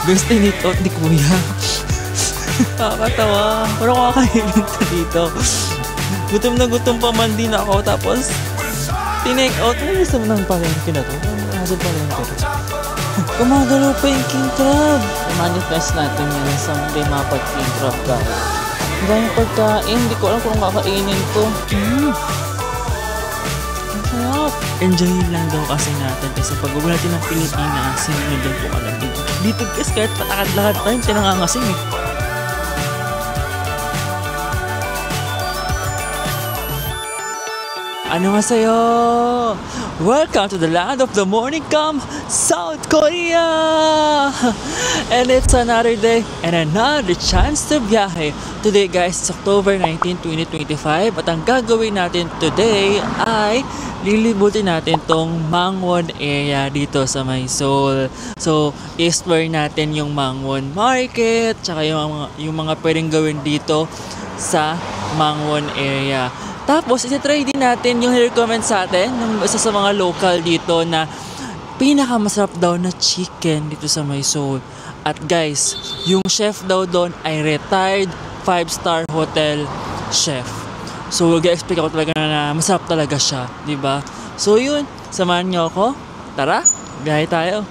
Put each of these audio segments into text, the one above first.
Guys, tinake out ni Kuya. Nakakatawa. Parang kakainin to dito. Gutom na gutom pa man din ako. Tapos, tinake out. Ano gusto mo ng palengke na to? Ano palengke to? Gumagalaw pa yung king crab. I-manifest natin yan sa may mapag king crab guys. Ang daming pagkain. Hindi ko alam kung kakainin ko. Ang sarap. Enjoy lang daw kasi natin. Kasi pag uwi natin ng Pilipinas, hindi na doon kung alam dito. Dito guys, kahit patakad-lakad tayo, tinangangasing eh. Annyeonghaseyo! Welcome to the land of the morning come, South Korea! And it's another day and another chance to biyahe. Today guys, it's October 19, 2025 at ang gagawin natin today ay lilibutin natin tong Mangwon area dito sa may Seoul. So, explore natin yung Mangwon Market tsaka yung mga pwedeng gawin dito sa Mangwon area. Tapos, isi-try din natin yung recommend sa atin ng isa sa mga local dito na pinakamasarap daw na chicken dito sa may Seoul. At guys, yung chef daw doon ay retired 5-star hotel chef. So, mag-expect ako talaga na masarap talaga siya, di ba? So, yun. Samahan niyo ako. Tara, biyahe tayo.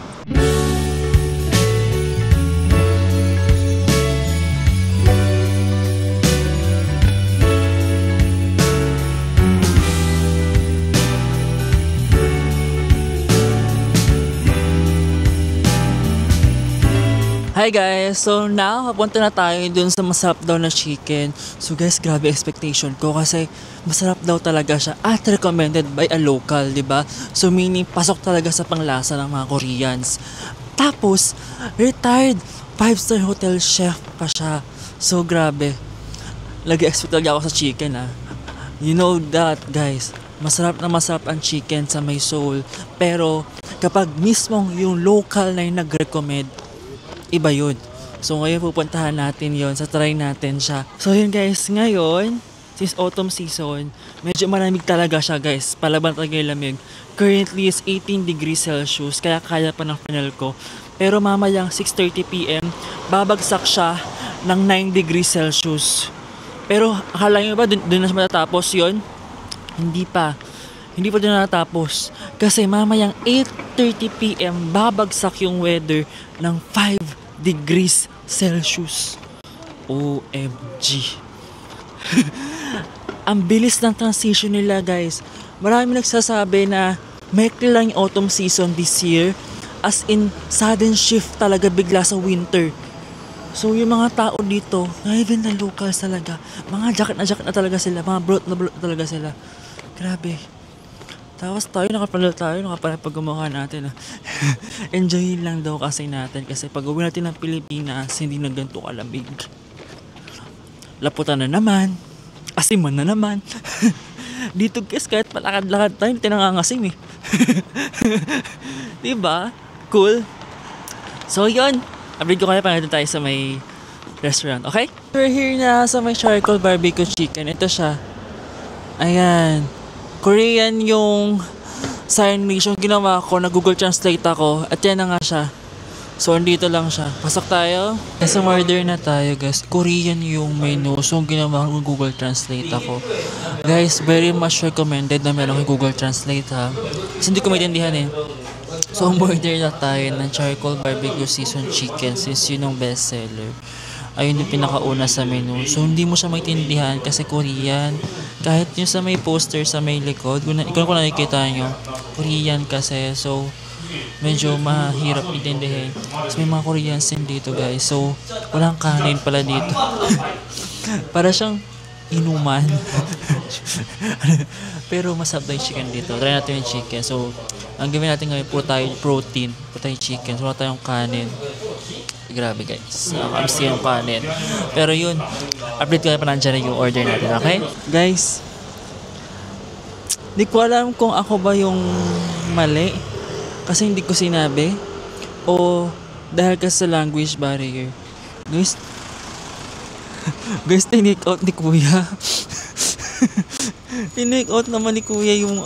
Hi guys! So now, papunta na tayo dun sa masarap daw na chicken. So guys, grabe expectation ko kasi masarap daw talaga siya at recommended by a local, diba? So meaning, pasok talaga sa panglasa ng mga Koreans. Tapos, retired 5-star hotel chef pa siya. So grabe. Lagi-expect talaga ako sa chicken You know that guys, masarap na masarap ang chicken sa may Seoul. Pero kapag mismong yung local na yung nag-recommend, iba yun. So ngayon pupuntahan natin yon, sa try natin siya. So yun guys, ngayon since autumn season, medyo malamig talaga siya guys. Palaban talaga yung lamig. Currently is 18 degrees Celsius, kaya kaya pa ng panel ko. Pero mamayang 6:30 PM, babagsak siya ng 9 degrees Celsius. Pero akala nyo ba dun na siya matatapos yun? Hindi pa doon natapos. Kasi mamayang 8:30 PM, babagsak yung weather ng 5 degrees Celsius. OMG. Ang bilis ng transition nila guys. Marami nagsasabi na maikli lang yung autumn season this year. As in, sudden shift talaga bigla sa winter. So yung mga tao dito, even na locals talaga, mga jacket na talaga sila, mga brot na talaga sila. Grabe. Tapos nakapala pag gumawa natin Enjoy lang daw kasi natin kasi pag uwi natin ng Pilipinas, hindi na ganito kalamig. Laputan na naman, asiman na naman. Dito guys, kahit palakad-lakad tayo, tinangangasing diba? Cool. So yun, update ko kayo pa natin tayo sa may restaurant, okay? We're here na sa may charcoal barbecue chicken. Ito siya. Ayan. Korean yung signage yung ginawa ko, na Google Translate ako at yan na nga siya. So andito lang siya. Pasok tayo. Kasi order na tayo guys. Korean yung menu. So ginawa ko Google Translate ako. Guys, very much recommended na meron kang Google Translate Kasi hindi ko maintindihan So order na tayo ng charcoal barbecue seasoned chicken since yun yung best seller. Ayun yung pinakauna sa menu. So hindi mo siya maintindihan kasi Korean. Kahit yung sa may poster sa may likod, ikaw kung nakikita nyo, Korean kasi. So medyo mahirap intindihin. So may mga Koreans din dito guys. So walang kanin pala dito. Para siyang inuman. Pero masarap na yung chicken dito. Try natin yung chicken. So ang gawin natin ngayon, puro tayo protein, puro tayo chicken. So wala tayong kanin. Grabe guys, nakakabisi yung kanin. Pero yun, update ko na pa nandiyan yung order natin, okay? Guys, di ko alam kung ako ba yung mali kasi hindi ko sinabi o dahil kasi sa language barrier. Guys, tinake out ni Kuya. Tinake out naman ni Kuya yung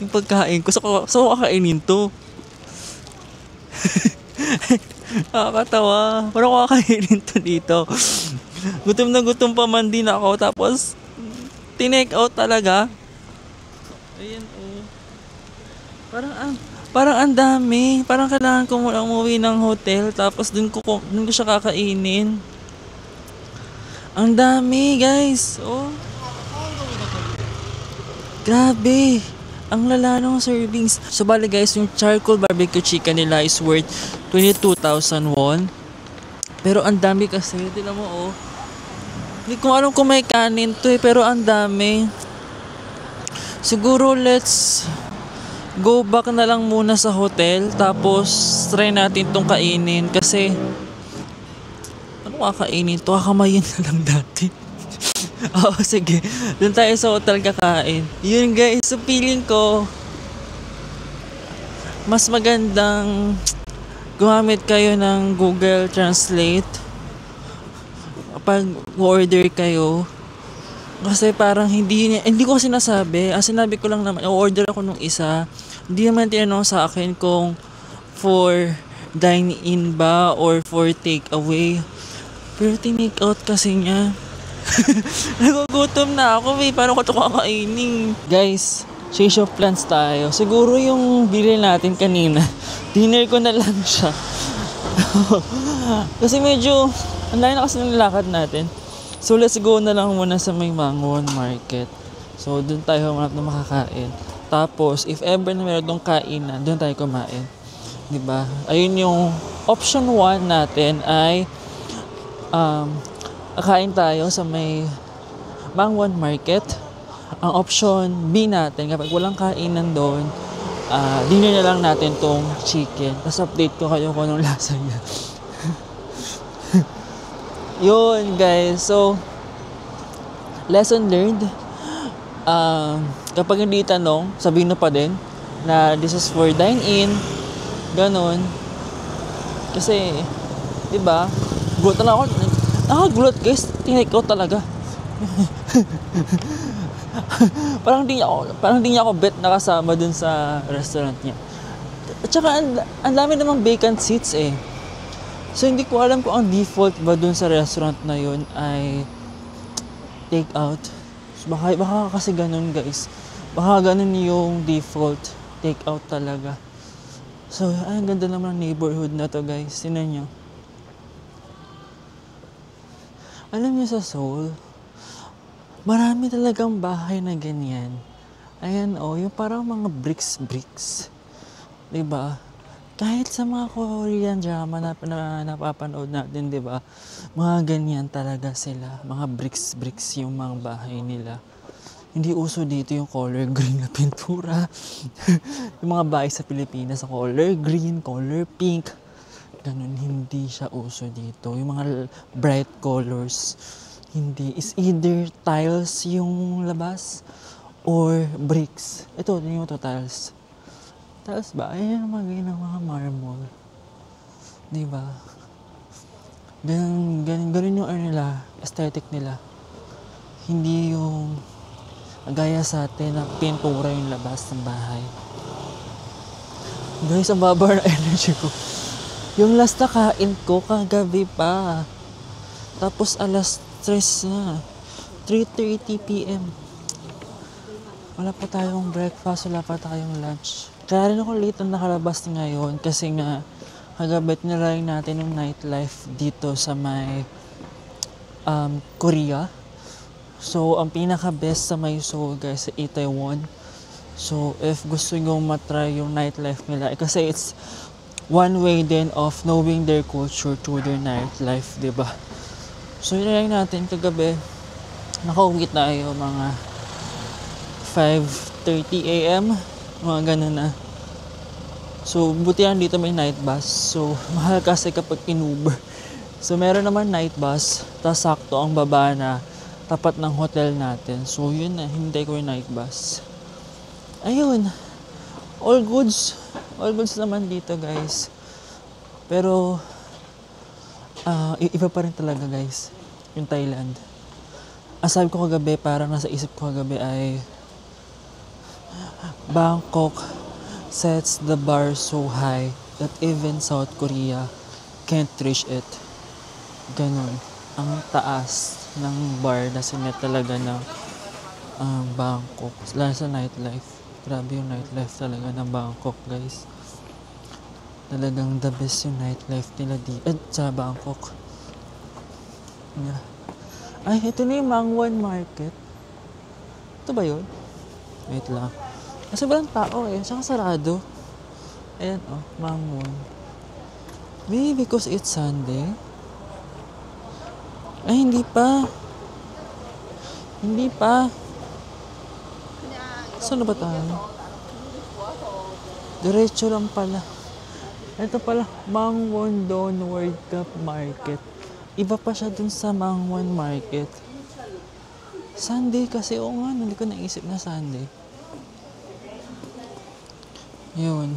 yung pagkain ko. So kakainin to. Nakakatawa. Parang kakainin to dito. Gutom na gutom pa man din ako. Tapos, tinake out talaga. Ayan, oh. Parang ang dami. Parang kailangan ko muna umuwi ng hotel. Tapos, dun ko siya kakainin. Ang dami, guys. Oh. Grabe. Ang lala ng servings. So, bali guys, yung charcoal barbecue chicken nila is worth 22,000 won. Pero ang dami kasi. Tignan mo, oh. Hindi ko alam kung may kanin to eh. Pero ang dami. Siguro, let's go back na lang muna sa hotel. Tapos, try natin tong kainin. Kasi, ano kakainin to? Kakamayin na lang dati. Oo, sige. Doon tayo sa hotel kakain. Yun guys, so feeling ko mas magandang gumamit kayo ng Google Translate pag order kayo. Kasi parang hindi ko sinasabi. Sinabi ko lang naman, order ako nung isa. Hindi naman tinanong sa akin kung for dine-in ba or for take-away. Pero tinake out kasi niya. Nagugutom na ako eh. Paano ko ito kakainin? Guys, change of plans tayo. Siguro yung bili natin kanina, dinner ko na lang siya. Kasi medyo ang layo na kasi ng lakad natin. So let's go na lang muna sa may Mangwon Market. So doon tayo humanap na makakain. Tapos if ever na meron tong kainan, doon tayo kumain. Diba? Ayun yung option 1 natin ay kain tayo sa may Mangwon Market. Ang option B natin, kapag walang kainan doon, dinner na lang natin tong chicken. Tapos update ko kayo kung anong lasa niya. Yun guys, so lesson learned. Kapag hindi tanong, sabihin mo pa din na this is for dine-in. Ganon. Kasi, diba, gulat na ako. Gulat guys, tinake out talaga. parang di niya ako bet nakasama dun sa restaurant niya. At saka ang dami namang vacant seats eh. So hindi ko alam kung ang default ba dun sa restaurant na yun ay take out. So, baka kasi ganun guys. Baka ganun yung default, take out talaga. So ang ganda naman ng neighborhood na to guys. Tingnan nyo. Alam niyo sa Seoul, marami talagang bahay na ganyan. Ayan yung parang mga bricks. Diba? Kahit sa mga Korean drama na napapanood natin, diba? Mga ganyan talaga sila. Mga bricks yung mga bahay nila. Hindi uso dito yung color green na pintura. Yung mga bahay sa Pilipinas sa color green, color pink. Ganun, hindi siya uso dito. Yung mga bright colors, hindi. Is either tiles yung labas or bricks. Ito, yung tiles. Tiles ba? Ayan naman ganyan ng mga marble. Diba? Ganun yung nila, aesthetic nila. Hindi yung gaya sa atin na pintura yung labas ng bahay. Guys, ang baba na energy ko. Yung last na kain ko, kagabi pa. Tapos alas 3 na. 3:30 p.m. Wala pa tayong breakfast, wala pa tayong lunch. Kaya rin ako late na nakalabas ngayon kasi nga kagabi nilay natin yung nightlife dito sa may Korea. So, ang pinaka-best sa may Seoul guys sa Itaewon. So, if gusto nyo matry yung nightlife nila, kasi it's one way then of knowing their culture through their nightlife, diba? So, yun lang natin kagabi. Nakauwi tayo mga 5:30 a.m. Mga ganun na. So, buti yan dito may night bus. So, mahal kasi kapag in-Uber. So, meron naman night bus. Tapos, sakto ang baba na tapat ng hotel natin. So, yun na. Hintay ko yung night bus. Ayun. All goods. All goods naman dito, guys. Pero, iba pa rin talaga, guys. Yung Thailand. Ang sabi ko kagabi, parang nasa isip ko kagabi ay Bangkok sets the bar so high that even South Korea can't reach it. Ganon. Ang taas ng bar na sinet talaga ng Bangkok. Lalo sa nightlife. Grabe yung nightlife talaga ng Bangkok, guys. Talagang the best yung nightlife nila sa Bangkok. Yeah. Ay, ito na yung Mangwon Market. Ito ba yun? Wait lang. Kasi walang tao saka sarado. Ayan Mangwon. Maybe because it's Sunday. Ay, hindi pa. Hindi pa. Saan na ba tayo? Diretso lang pala. Ito pala, Mangwon Don World Cup Market. Iba pa siya dun sa Mangwon Market. Sunday kasi, hindi ko naisip na Sunday. Yun.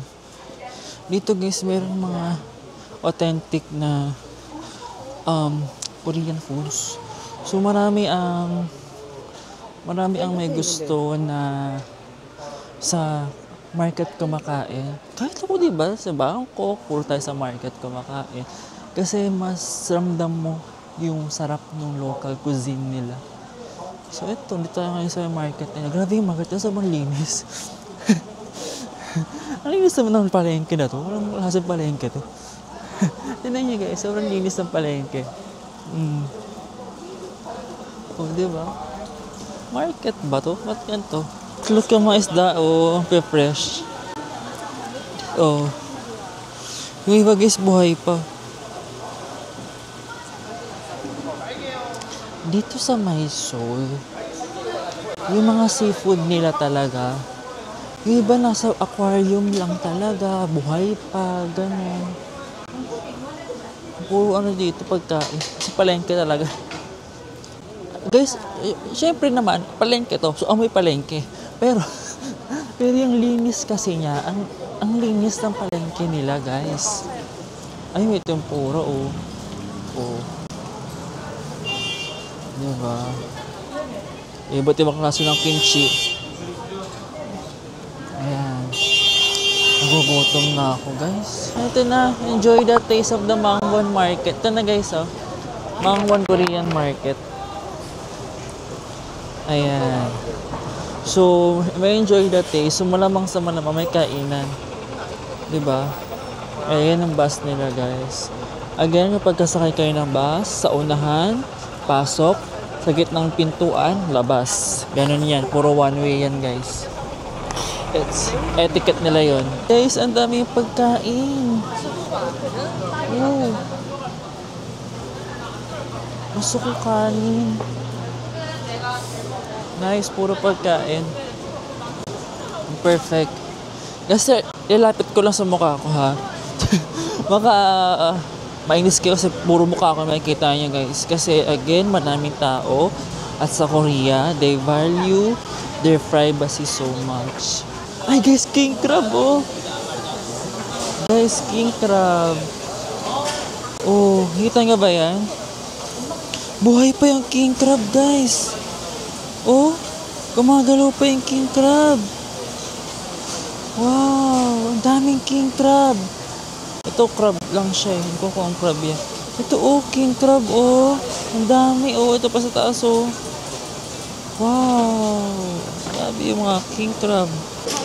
Dito guys, meron mga authentic na Korean foods. So marami ang may gusto na sa market kumakain. Kahit ako diba, sa Bangkok, puro tayo sa market kumakain. Kasi mas ramdam mo yung sarap ng local cuisine nila. So ito, dito tayo ngayon sa market nila. Grabe yung market nila, sobrang linis. Ang linis naman ng palengke na to. Wala sa palengke to. Tignan nyo guys, sobrang linis ng palengke. Diba? Market ba to? Ba't ganito? Look yung mga isda, fresh. Yung iba guys, buhay pa. Dito sa Mysore, yung mga seafood nila talaga, yung iba nasa aquarium lang talaga, buhay pa, gano'n. Puro dito pagkain. Kasi palengke talaga. Guys, syempre naman, palengke to. So, amoy palengke. Pero yung linis kasi niya, ang linis ng palengke nila, guys. Ay, ito yung puro, Diba? Iba't ibang klase ng kimchi. Ayan. Nagugutom na ako, guys. Ito na. Enjoy the taste of the Mangwon Market. Ito na, guys, Mangwon Korean Market. Ayan. So, may enjoy the taste. So, malamang sa malamang may kainan. Diba? Ayan ang bus nila, guys. Again, kapag kasakay kayo ng bus, sa unahan, pasok, sa gitnang pintuan, labas. Ganun yan. Puro one way yan, guys. It's etiquette nila yon. Guys, ang dami yung pagkain. Gusto ko kanin. Nice, puro pagkain. Perfect. Kasi, ilapit ko lang sa mukha ko, ha? Baka, mainis kayo kasi puro mukha ko makikita niya, guys. Kasi, again, maraming tao. At sa Korea, they value their privacy so much. Ay, guys, king crab, Guys, king crab. Kita nga ba yan? Buhay pa yung king crab, guys. Gumagalaw pa yung king crab. Wow, ang daming king crab. Ito, crab lang siya. Hindi ko kung crab yan. Ito, king crab, Ang dami, ito pa sa taas, Wow. Grabe yung mga king crab.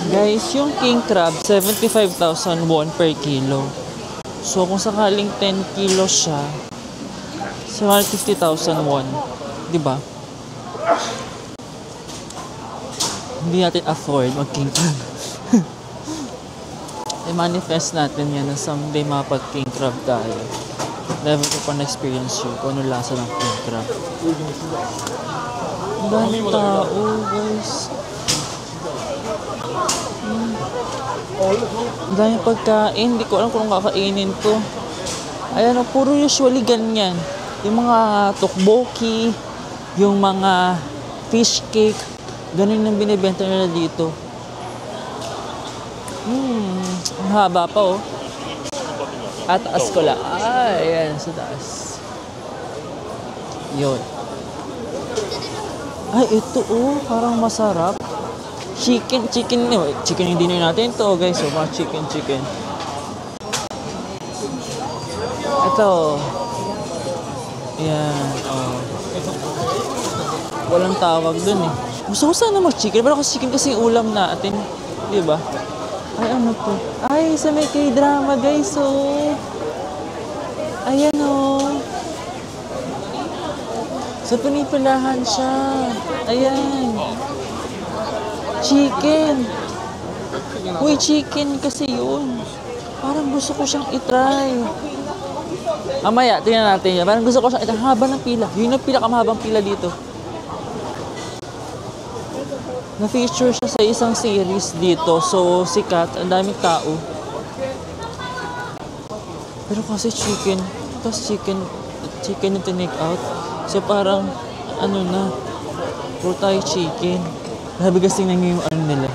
Guys, yung king crab, 75,000 won per kilo. So, kung sakaling 10 kilos siya, 750,000 won. Diba? Hindi natin afford mag-king crab. I-manifest natin yan na someday mapag-king crab tayo. Never ko pa na-experience yun kung ano lasa ng king crab. Ang daming tao, guys. Ang daming pagkain. Hindi ko alam kung kakainin ko. Ayan, puro usually ganyan. Yung mga tteokbokki, yung mga fish cake, ganun yung binibenta nila dito. Ang haba pa, At taas ko lang. Ayan, sa taas. Yun. Ay, ito, parang masarap. Chicken yung dinner natin to, guys. So, mga chicken. Ito Ito. Yan. Oh. Walang tawag dun eh. Gusto ko sana mag-chicken, pero kasi chicken kasi yung ulam natin. Di ba? Ay, ano to? Ay, sa may K-drama, guys, oh. Ayan, oh. Sa pinipilahan siya. Ayan. Chicken. Uy, chicken kasi yun. Parang gusto ko siyang itry. Mamaya, tingnan natin yan. Parang gusto ko siyang itry. Haba ng pila. Yun ang pinakamahabang pila dito. Na-feature siya sa isang series dito. So, sikat. Ang daming tao. Pero kasi chicken. Chicken yung tinake out. So, parang, ano na. Puro tayo chicken. Sabi kasi tingnan nyo yung ano nila.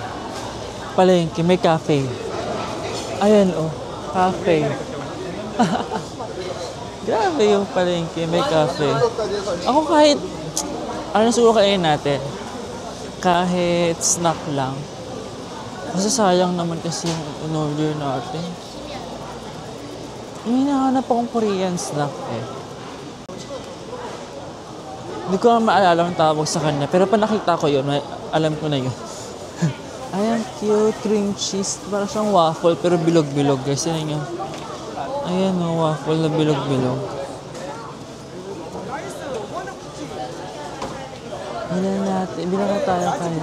Palengke, may cafe. Ayan, oh. Cafe. Grabe yung palengke, may cafe. Ako kahit, ano siguro kainin natin? Kahit snack lang. Kasi sayang naman kasi yung in-order natin. May hinahanap akong Korean snack eh. Hindi ko maalala ang tawag sa kanya. Pero pa nakita ko yun, alam ko na yun. Ayan, cute. Cream cheese. Parang siyang waffle, pero bilog-bilog. Guys, yun yung... Ayan o, waffle na bilog-bilog. Bilang natin. Bilang na tayo kaya.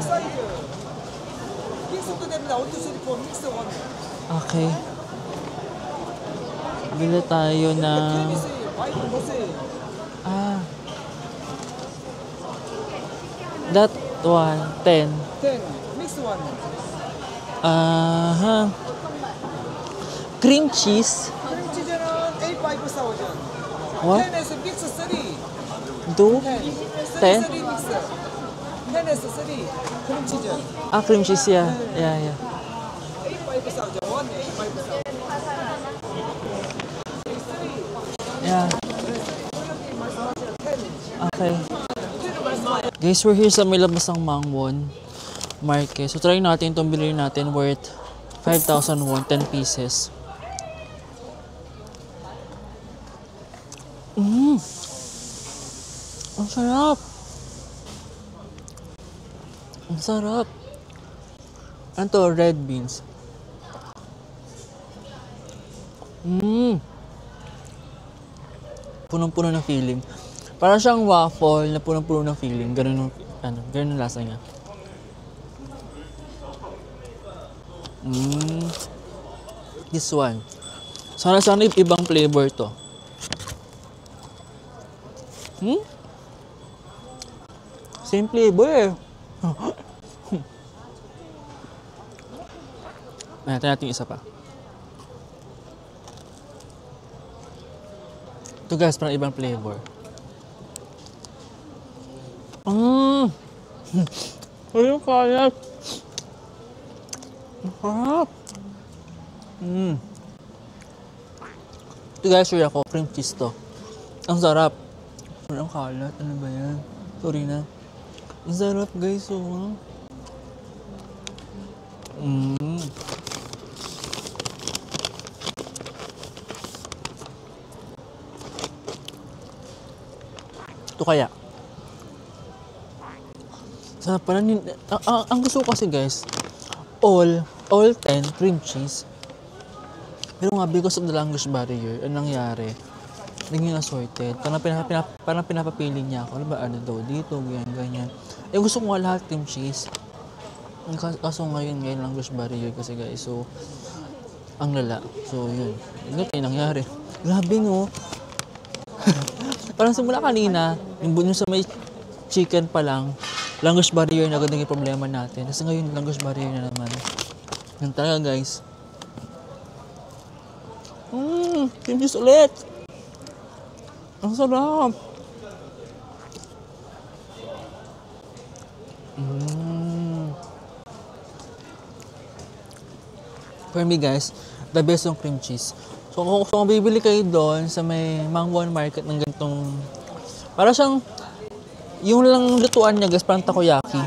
Okay. Bila tayo ng... That one, 10. 10. Mix one. Cream cheese. Cream cheese 는 A5,000. What? 10에서 mix 3. Do? 10? 10? 3 mix. 10에서 3. cream cheese. Cream cheese, yeah. Yeah. A5,000. 1 A5,000. Yeah. Okay. Guys, we're here sa may labas ng Mangwon Market. So, try natin itong bilhin natin worth 5,000 won, 10 pieces. Ang sarap! Ang sarap! Ano to? Red beans. Punong-puno ng feeling. Para siyang waffle na punong-puno ng feeling. Ganun ang lasa niya. This one. Sana ibang flavor to. Same flavor eh. Natin natin isa pa. Ito guys, parang ibang flavor. Ayun kalat. Harap. Ito guys, sure ako. Cream cheese to. Ang sarap. Ang kalat. Ano ba yan? Sorry na. Ang sarap guys. Oh. Ito kaya. Sarap pala. Ang gusto ko kasi guys, all 10 cream cheese. Pero nga, because of the language barrier, anong nangyari? Naging assorted. Parang pinapapili niya ako. Ano ba, ano daw dito, ganyan. Eh, gusto ko nga lahat cream cheese. Kaso ngayon language barrier kasi guys. So, ang lala. So, yun. Yun yung nangyari. Grabe no. Parang simula kanina, yung sa may chicken pa lang, language barrier na agad yung problema natin. Kasi ngayon, language barrier na naman. Yan talaga, guys. Cream cheese ulit. Ang sarap. For me, guys, the best yung cream cheese. So, kung bibili kayo doon sa may Mangwon Market ng ganitong... Para siyang... Yung lang lutuan niya, guys, parang takoyaki.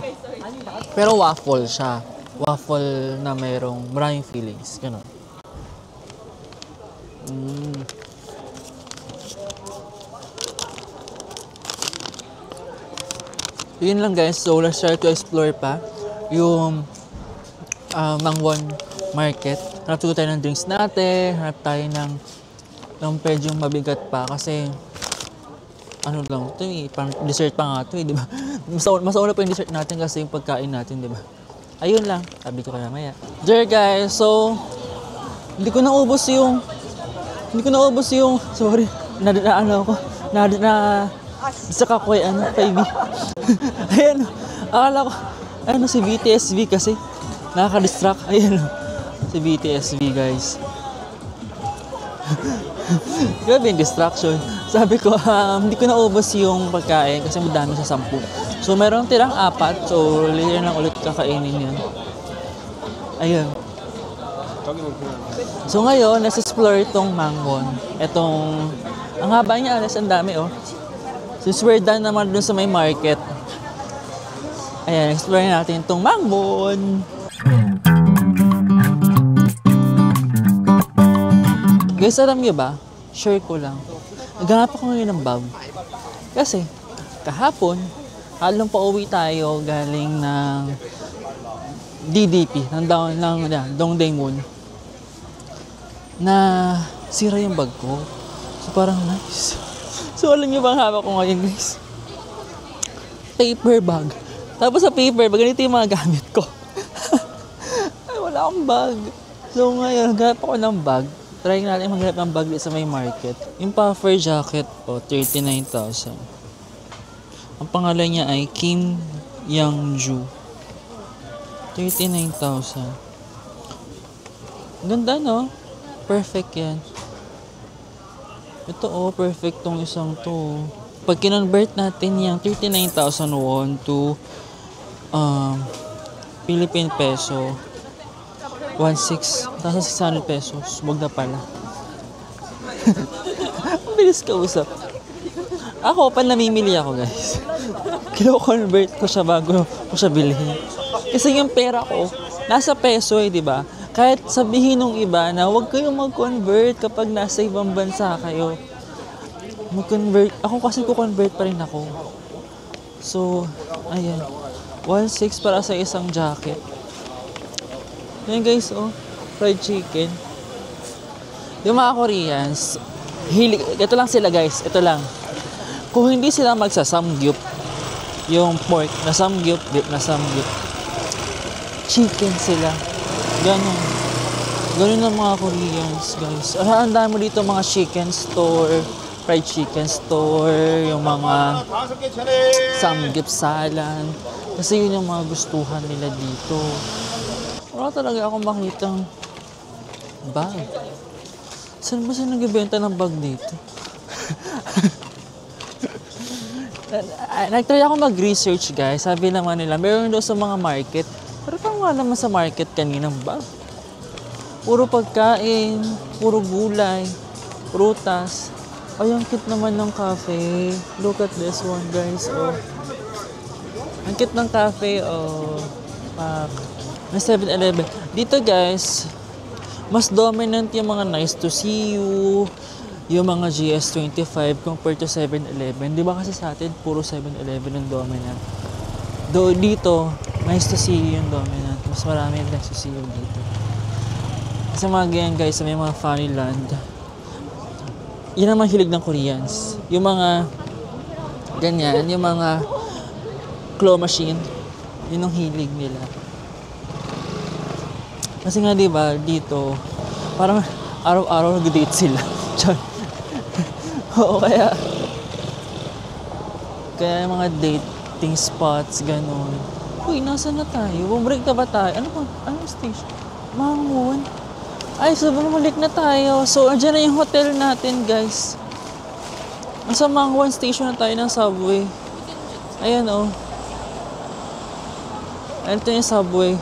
Pero waffle siya. Waffle na mayroong maraming fillings. Ganun. So yun lang guys, so let's try to explore pa yung Mangwon Market. Hanap tayo ng drinks natin, hanap tayo ng medyo mabigat pa kasi ano lang ito eh, parang dessert pa nga ito eh, di ba? Mas una pa yung dessert natin kasi yung pagkain natin, di ba? Ayun lang, sabi ko kaya maya. There guys, so hindi ko naubos yung sorry, sa kakoy, kaibi. Ayan, akala ko, si BTSV kasi, nakaka-distract. Ayan, si BTSV guys. Grabe yung distraction. Sabi ko, hindi ko naubos yung pagkain kasi madami sa 10. So, meron tirang 4, so later lang ulit kakainin yan. Ayan. So, ngayon, let's explore itong Mangwon. Ang haba niya, ang dami oh. Since we're done naman dun sa may market, ayan, explore natin itong Mangwon. Guys, alam niyo ba? Share ko lang. Naghanap ako ngayon ng bag. Kasi, kahapon, halong pauwi tayo galing ng DDP, ng Dongdaemun, na sira yung bag ko. So, parang nice. So, alam niyo bang hawak ko ngayon, guys? Paper bag. Tapos sa paper bag, ganito yung mga gamit ko. Ay, wala akong bag. So, ngayon, naghanap ako ng bag. Try natin maghanap ng bag sa may market. Yung puffer jacket po, 39,000. Ang pangalan niya ay Kim Youngju. 39,000. Ganda, no? Perfect yan. Ito perfect tong isang to. Pag kinonvert natin yung 39,000 won to Philippine peso, 1,600 pesos. Wag na pala. Ang bilis kausap. Ako, namimili ako guys. Kino-convert ko siya bago ko siya bilhin. Kasi yung pera ko, nasa peso di ba? Kahit sabihin nung iba na huwag kayong mag-convert kapag nasa ibang bansa kayo. Mag-convert. Ako kasi ko-convert pa rin ako. So, ayan. 1,600 para sa isang jacket. Ayan guys, fried chicken. Yung mga Koreans, ito lang sila guys, ito lang. Kung hindi sila magsasamgyup, yung pork na samgyup, beef na samgyup, chicken sila. Ganun ang mga Koreans, guys. Ang dami mo dito mga chicken store, fried chicken store, yung mga samgyeopsalan. Kasi yun yung mga gustuhan nila dito. Wala talaga akong makitang bag. Saan ba sila nagbibenta ng bag dito? Nagtry ako mag-research, guys. Sabi naman nila, meron daw sa mga market. Pero parang wala naman sa market kaninang bag. Puro pagkain, puro gulay, prutas. Ay, ang cute naman ng cafe. Look at this one, guys. Ang cute ng cafe, na 7-Eleven. Dito, guys, mas dominant yung mga nice to see you, yung mga GS25 compared to 7-Eleven. Di ba kasi sa atin, puro 7-Eleven ang dominant. Dito, nice to see you yung dominant. Mas marami yung nice to see you dito. Kasi mga ganyan guys, may mga funny land. Yun ang mga hilig ng Koreans. Yung mga ganyan, yung mga claw machine, yun ang hilig nila. Kasi nga diba, dito, parang araw-araw nag-date sila. Oo, kaya mga dating spots, ganun. Uy, nasaan na tayo? Bumbreak na ba tayo? Anong station? Mangwon. Ay, so bumalik na tayo. So, andyan na yung hotel natin, guys. Nasa Mangwon station na tayo ng subway. Ayan, Ito yung subway.